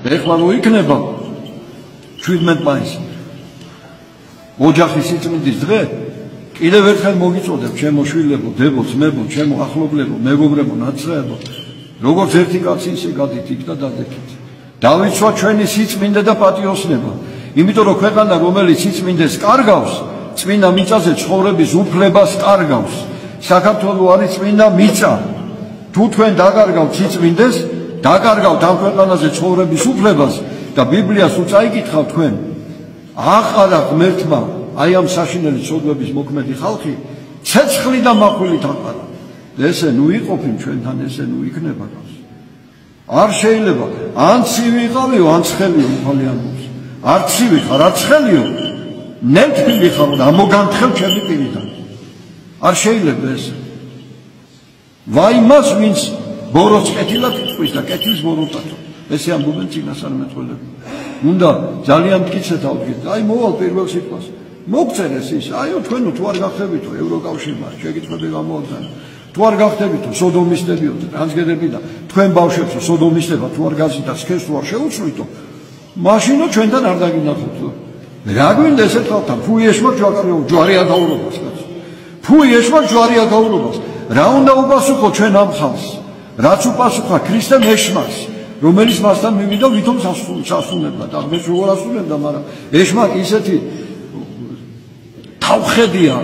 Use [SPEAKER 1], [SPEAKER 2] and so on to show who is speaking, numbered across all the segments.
[SPEAKER 1] ეხლა რო იქნება 17 მაისს ოჯახის სიწმინდის დღე კიდევ ერთხელ მოგიწოდებ ჩემო შვილებო, დებო, ძმებო, ჩემო ახლობლებო, მეგობრებო, ნაცრაებო, როგორც ერთი კაცი ისე გადით იქ და დადექით. დავიცვა ჩვენი სიწმინდე და პატიოსნება, იმიტომ რომ ქვეყანა რომელიც სიწმინდეს კარგავს, წმინდა მიწაზე ცხოვრების უფლებას კარგავს. საქართველო არის წმინდა მიწა. თუ თქვენ დაკარგავთ სიწმინდეს, დაკარგავთ ამ ქვეყანაზე ცხოვრების უფლებას და ბიბლიას თუ წაიკითხავთ თქვენ, აღარა ღმერთმა აი ამ საშინელი ცოდვების მოქმედი ხალხი ცეცხლი და მახვილით აყარა. ესე ნუ იყოფინ ჩვენთან, ესე ნუ იქნება გავს. არ შეიძლება ან ცივი იყავიო, ან ცხელიო უფალიანობს. არ ცივი ხარ, არ ცხელიო, ნელთბილი ხარ და მოგანთხევ ჩემი პირიდან. არ შეიძლება ესე. ვაი მას ვინც ბოროტს კეთილად იწვის და კეთილს ბოროტათო. ესე ამბობენ წინასწარმეტყველები. უნდა ძალიან მტკიცედ ავდგეთ. აი მოვალ პირველ სიტყვას. მოგწერეს ის, აიო თქვენო თუ არ გახდებითო ევროკავშირმა შეკითხვები გამოაგზავნეთ. თუ არ გახდებითო სოდომისტებიო და ტრანსგენერები და თქვენ ბავშვებსო სოდომისტება თუ არ გაზიდათ და სქესს თუ არ შეუცვლითო, მაშინო ჩვენთან არ დაგინახოთ. რა გვინდა ესეთ ხალხთან? ფუ ეშმა ჯვარი აგაურობას კაც. ფუ ეშმა ჯვარი აგაურობას. რა უნდა უპასუხო ჩვენ ამ ხალხს? რაც უპასუხა ქრისტემ ეშმას, რომელიც მასთან მივიდა ვითომ სასწუნებდა და მე როგორ ასწუნებდა, მაგრამ ეშმა ისეთი თავხედია,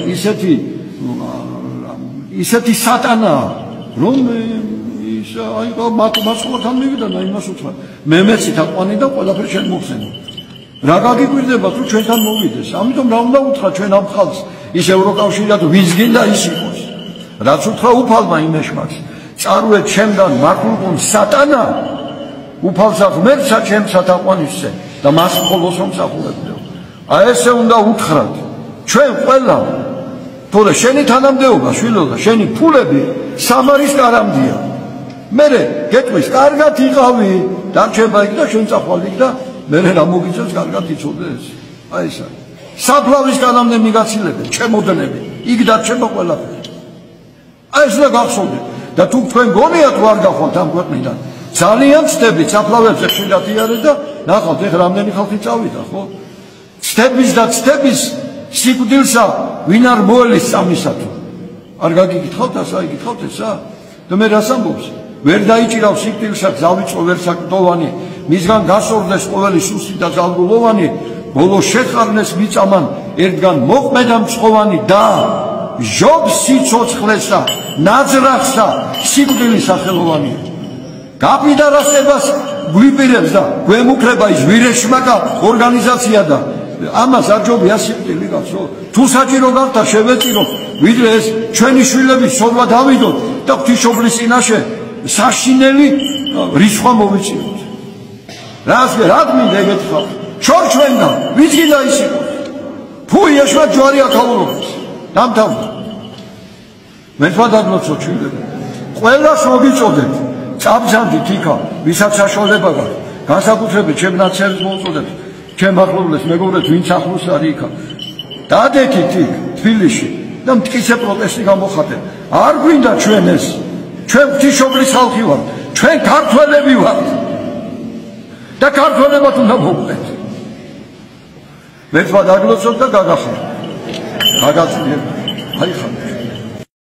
[SPEAKER 1] ისეთი სატანაა, რომ ის აი მასწორთან მივიდა და იმას უთხრა. მე მეცით აყვანი და ყველაფერი შენ მოხსენო. რა გაგიკვირდება თუ ჩვენთან მოვიდეს? ამიტომ რა უნდა უთხრა ჩვენ ამ ხალხს? ის ევროკავშირად ვინც გინდა ის იყოს. რაც უთხრა უფალმა იმ ეშმას, წარუეთ ჩემგან მართულყուն სატანა, უფალსა ღმერთსა ჩემსა თაყვანისზე და მას მხოლოდ მომსახურებდეო. აი ესე უნდა უთხრათ. ჩვენ ყველა თორე შენი თანამდებობა შვილო და შენი ფულები სამარის კარამდია. მერე გეტყვის კარგად იყავი, დარჩება იქ და შენ წახვალ იქ და მერე რა მოგიწევს კარგად იცოდეს. აი ესა. საფლავის კანამდე მიგაცილებენ ჩემოდნები, იქ დარჩება ყველაფერი. აი ეს რა გახსოვდეთ და თუ თქვენ გონიათ თუ არ გახვალთ ამ ქვეყნიდან, ძალიან ცდებით საფლავებზე ხშირად იარეთ და ნახავთ ეხლა რამდენი ხალხი წავიდა, ხო? ცდების და ცდების სიკვდილსა ვინ არ მოელის სამისათო. არ გაგიკითხავთ ასა, იკითხავთ ესა? და მე რას ამბობს? ვერ დაიჭირავს სიკვდილსა ძალვიწყო ვერსაკტოვანი, მისგან გასორდეს ყოველი სუსტი და ძალგულოვანი, ბოლო შეხარნეს მიწამან ერთგან მოყმედა მწყოვანი და ჟობს სიცოცხლესა, ნაძრახსა, სიკვდილის სახელოვანი. გაფიდარასებას გვიპირებს და გვემუქრება ის ვირეშმაკა ორგანიზაცია და ამას არ ჯობია სიკვდილი გახსოვ. თუ საჭირო გახდა შევეწირო, ვიდრე ეს ჩვენი შვილების სოლა დავიდოთ და ღვთისმშობლის წინაშე საშინელი რისხვა მოვიწიოთ. რა მინდა ეგეთ ხალხი? შორ ჩვენგან, ვინც გინდა ის იყოს. ფუ ეშმა ჯვარი აკაურობს. დამთავრდა. მე თქვა დაგლოცო შვილები. ყველას მოგიწოდეთ. წაბზანდით იქა, ვისაც საშუალება გაქვს, განსაკუთრებით ჩემ ნაცრებს მოვუწოდეთ. ჩემ ახლობლებს მეგობრებს ვინც ახლოს არის იქა. დადექით იქ თბილისში და მტკიცე პროტესტი გამოხატეთ. არ გვინდა ჩვენ ეს. ჩვენ ღვთისმშობლის ხალხი ვართ. ჩვენ ქართველები ვართ. და ქართველებად უნდა მოვყვეთ. მე თქვა დაგლოცოთ და გაგახართ. გაგაცნიეთ. აი ხარ.